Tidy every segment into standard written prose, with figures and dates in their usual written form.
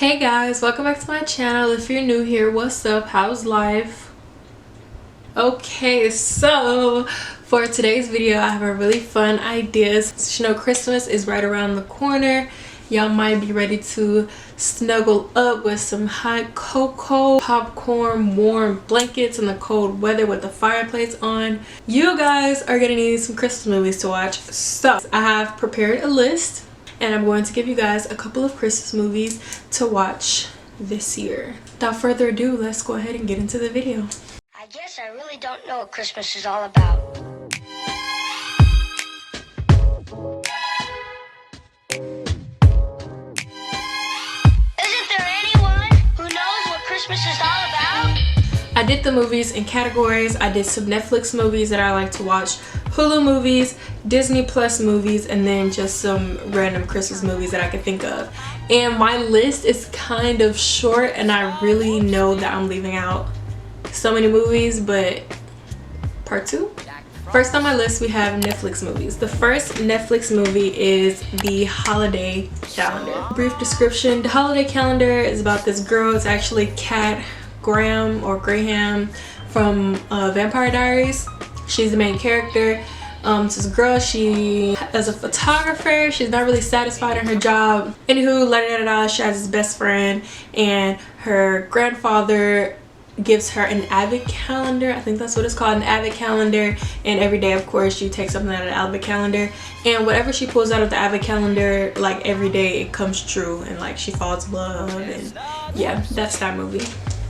Hey guys, welcome back to my channel. If you're new here, what's up? How's life? Okay, so for today's video I have a really fun idea. Since you know Christmas is right around the corner, y'all might be ready to snuggle up with some hot cocoa, popcorn, warm blankets in the cold weather with the fireplace on. You guys are gonna need some Christmas movies to watch, so I have prepared a list and I'm going to give you guys a couple of Christmas movies to watch this year. Without further ado, let's go ahead and get into the video. I guess I really don't know what Christmas is all about. Isn't there anyone who knows what Christmas is all about? I did the movies in categories. I did some Netflix movies that I like to watch, Hulu movies, Disney Plus movies, and then just some random Christmas movies that I could think of. And my list is kind of short and I really know that I'm leaving out so many movies, but part two. First on my list we have Netflix movies. The first Netflix movie is The Holiday Calendar. Brief description: the Holiday Calendar is about this girl. It's actually Kat Graham from Vampire Diaries. She's the main character. It's this girl, she is a photographer. She's not really satisfied in her job. Anywho, she has this best friend and her grandfather gives her an Advent calendar. I think that's what it's called, an Advent calendar. And every day, of course, she takes something out of the Advent calendar. And whatever she pulls out of the Advent calendar, like every day it comes true. And like she falls in love. And yeah, that's that movie.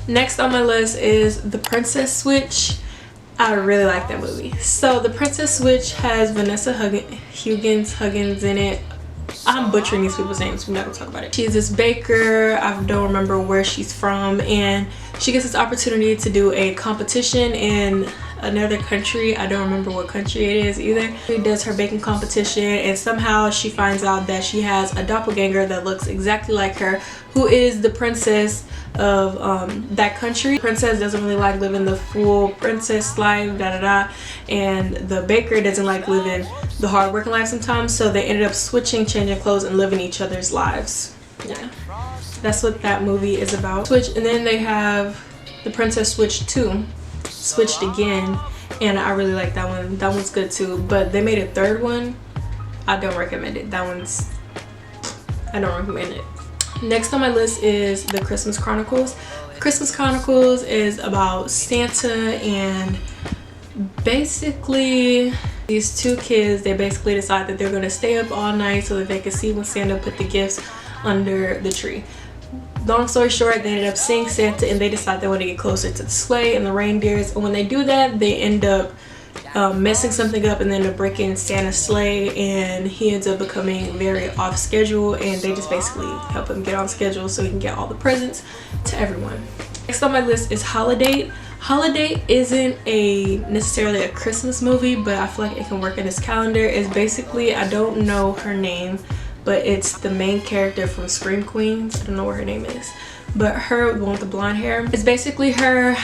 Next on my list is The Princess Switch. I really like that movie. So The Princess Switch has Vanessa Hudgens in it. I'm butchering these people's names, we're not gonna talk about it. She's this baker, I don't remember where she's from, and she gets this opportunity to do a competition in another country. I don't remember what country it is either. She does her baking competition and somehow she finds out that she has a doppelganger that looks exactly like her, who is the princess of that country. The princess doesn't really like living the full princess life, and the baker doesn't like living the hard working life sometimes, so they ended up switching, changing clothes and living each other's lives. Yeah, that's what that movie is about. And then they have The Princess Switch 2, Switched Again, and I really like that one. That one's good too, but they made a third one. I don't recommend it. I don't recommend it. Next on my list is The Christmas Chronicles. The Christmas Chronicles is about Santa, and basically these two kids, they basically decide that they're going to stay up all night so that they can see when Santa put the gifts under the tree. Long story short, they ended up seeing Santa and they decide they want to get closer to the sleigh and the reindeers, and when they do that they end up messing something up and then end up breaking Santa's sleigh, and he ends up becoming very off schedule, and they just basically help him get on schedule so he can get all the presents to everyone. Next on my list is Holiday. Holiday isn't necessarily a Christmas movie, but I feel like it can work in this calendar. It's basically, I don't know her name, but it's the main character from Scream Queens. I don't know what her name is, but her, the one with the blonde hair. It's basically her.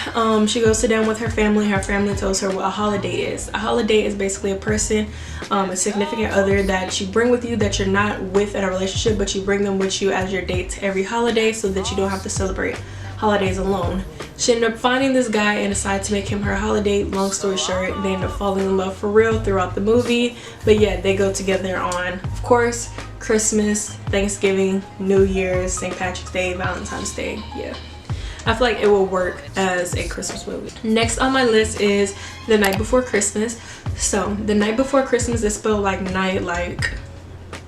She goes sit down with her family. Her family tells her what a holiday is. A holiday is basically a person, a significant other that you bring with you, that you're not with in a relationship, but you bring them with you as your date to every holiday so that you don't have to celebrate holidays alone. She ended up finding this guy and decided to make him her holiday. Long story short, they end up falling in love for real throughout the movie. But yeah, they go together on, of course, Christmas, Thanksgiving, New Year's, St. Patrick's Day, Valentine's Day. Yeah, I feel like it will work as a Christmas movie. Next on my list is The Night Before Christmas. So The Night Before Christmas is spelled like night, like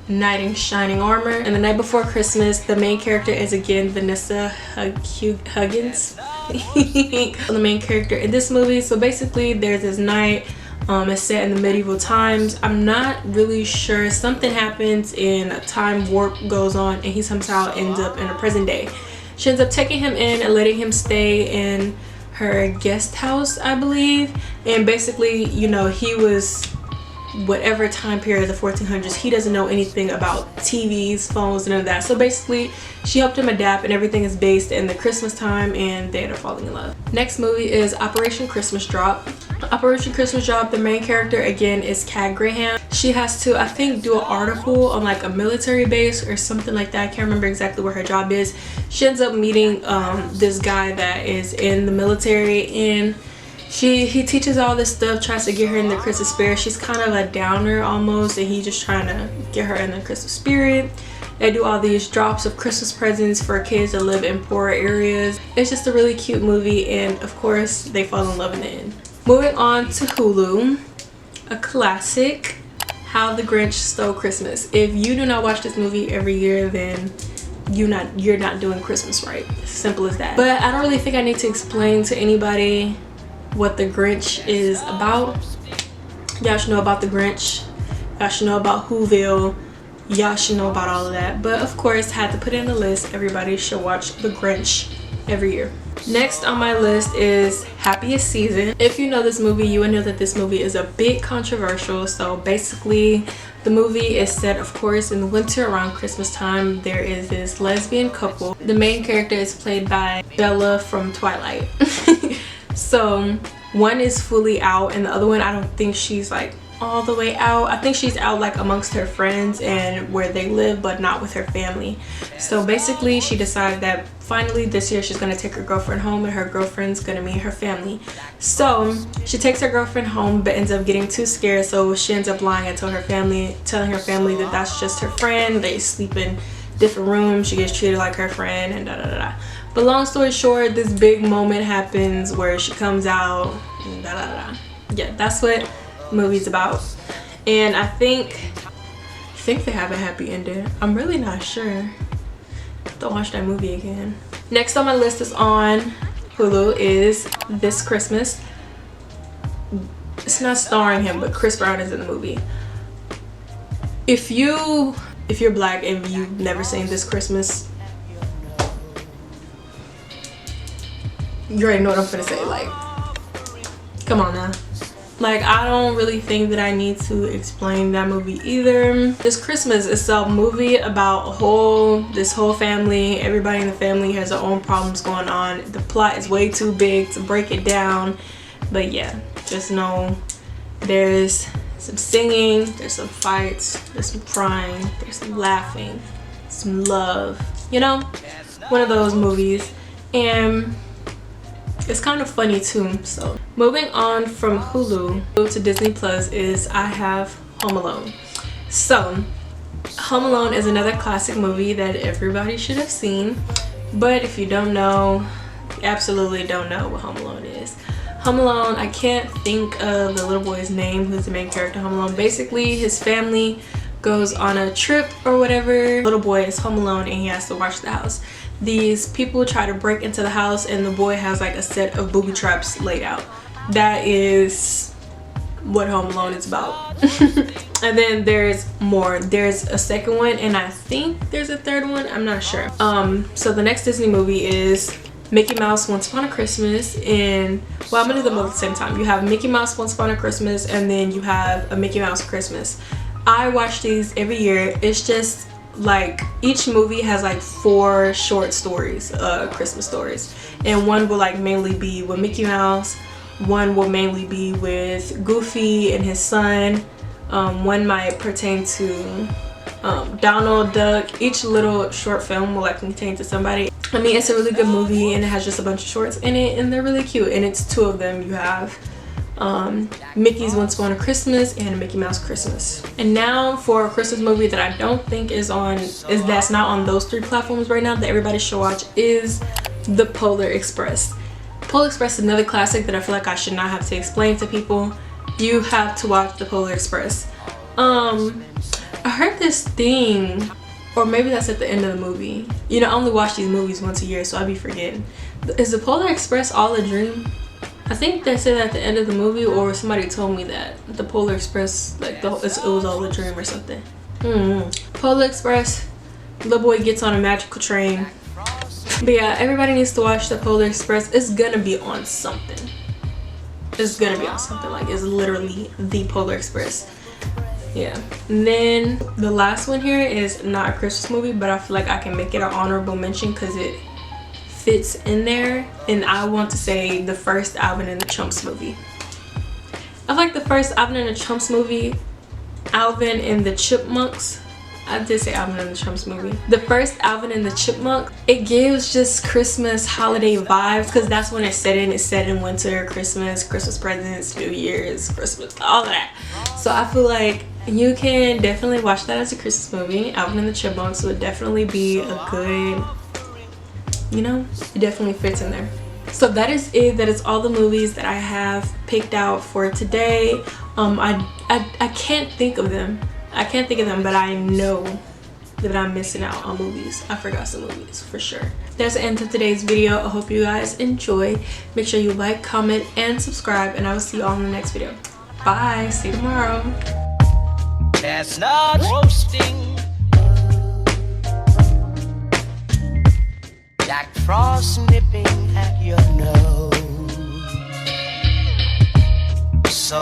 knight in shining armor. And The Night Before Christmas, the main character is again Vanessa Hudgens. The main character in this movie. So basically there's this night, it's set in the medieval times. I'm not really sure, something happens and a time warp goes on and he somehow ends up in a present day. She ends up taking him in and letting him stay in her guest house, I believe, and basically, you know, he was whatever time period, the 1400s, he doesn't know anything about TVs, phones, none of that. So basically she helped him adapt and everything is based in the Christmas time, and they end up falling in love. Next movie is Operation Christmas Drop. Operation Christmas Drop, the main character again is Kat Graham. she has to, I think, do an article on like a military base or something like that. I can't remember exactly what her job is. She ends up meeting this guy that is in the military, and he teaches all this stuff, tries to get her in the Christmas spirit. She's kind of a downer almost, and he's just trying to get her in the Christmas spirit. They do all these drops of Christmas presents for kids that live in poorer areas. It's just a really cute movie, and of course they fall in love in the end. Moving on to Hulu, a classic, How the Grinch Stole Christmas. If you do not watch this movie every year, then you're not doing Christmas right. Simple as that. But I don't really think I need to explain to anybody what the Grinch is about. Y'all should know about the Grinch. Y'all should know about Whoville. Y'all should know about all of that. But of course, had to put in the list. Everybody should watch the Grinch every year. Next on my list is Happiest Season. If you know this movie, you would know that this movie is a bit controversial. So basically, the movie is set, of course, in the winter around Christmas time. There is this lesbian couple. The main character is played by Bella from Twilight. So one is fully out, and the other one, I don't think she's like all the way out. I think she's out like amongst her friends and where they live, but not with her family. So basically, she decided that finally this year she's gonna take her girlfriend home, and her girlfriend's gonna meet her family. So she takes her girlfriend home, but ends up getting too scared, so she ends up lying and telling her family that that's just her friend. They sleep in different rooms. She gets treated like her friend, and da da da da. But long story short, this big moment happens where she comes out, and da da da. Yeah, that's what the movie's about. And I think they have a happy ending. I'm really not sure. Don't watch that movie again. Next on my list is on Hulu is This Christmas. It's not starring him, but Chris Brown is in the movie. If you're black and you've never seen This Christmas, you already know what I'm gonna say. Like, come on now. Like, I don't really think that I need to explain that movie either. This Christmas is a movie about this whole family. Everybody in the family has their own problems going on. The plot is way too big to break it down. But yeah, just know there's some singing, there's some fights, there's some crying, there's some laughing, some love. You know, one of those movies. And it's kind of funny too. So moving on from Hulu to Disney Plus is I have Home Alone. So Home Alone is another classic movie that everybody should have seen, but if you don't know, you absolutely don't know what Home Alone is. Home Alone, I can't think of the little boy's name who's the main character of Home Alone. Basically, his family goes on a trip or whatever. Little boy is home alone and he has to watch the house. These people try to break into the house, and the boy has like a set of booby traps laid out. That is what Home Alone is about. And then there's more. There's a second one, and I think there's a third one. I'm not sure. So the next Disney movie is Mickey Mouse Once Upon a Christmas, and well, I'm gonna do them both at the same time. You have Mickey Mouse Once Upon a Christmas, and then you have A Mickey Mouse Christmas. I watch these every year. It's just like each movie has like 4 short stories, Christmas stories, and one will like mainly be with Mickey Mouse, one will mainly be with Goofy and his son, one might pertain to Donald Duck. Each little short film will like contain to somebody. I mean, it's a really good movie, and it has just a bunch of shorts in it, and they're really cute, and it's 2 of them. You have Mickey's Once Upon a Christmas and Mickey Mouse Christmas. And now for a Christmas movie that I don't think that's not on those 3 platforms right now that everybody should watch is The Polar Express. Polar Express is another classic that I feel like I should not have to explain to people. You have to watch The Polar Express. I heard this thing, or maybe that's at the end of the movie. You know, I only watch these movies once a year, so I be forgetting. Is The Polar Express all a dream? I think they said at the end of the movie, or somebody told me that the Polar Express, like it was all a dream or something. Polar Express, little boy gets on a magical train. But yeah, everybody needs to watch the Polar Express. It's gonna be on something. It's gonna be on something. Like, it's literally the Polar Express. Yeah. And then the last one here is not a Christmas movie, but I feel like I can make it an honorable mention because it fits in there, and I want to say the first Alvin and the Chipmunks movie. I feel like the first Alvin and the Chipmunks movie Alvin and the Chipmunks. I did say Alvin and the Chipmunks movie. The first Alvin and the Chipmunks, it gives just Christmas holiday vibes because that's when it's set in. It's set in winter, Christmas presents, New Year's, Christmas, all of that. So I feel like you can definitely watch that as a Christmas movie. Alvin and the Chipmunks would definitely be a good, you know, it definitely fits in there. So that is it. That is all the movies that I have picked out for today. I can't think of them. I can't think of them, but I know that I'm missing out on movies. I forgot some movies for sure. That's the end of today's video. I hope you guys enjoyed. Make sure you like, comment, and subscribe, and I will see you all in the next video. Bye. See you tomorrow. Chestnut roasting, Jack Frost nipping at your nose. So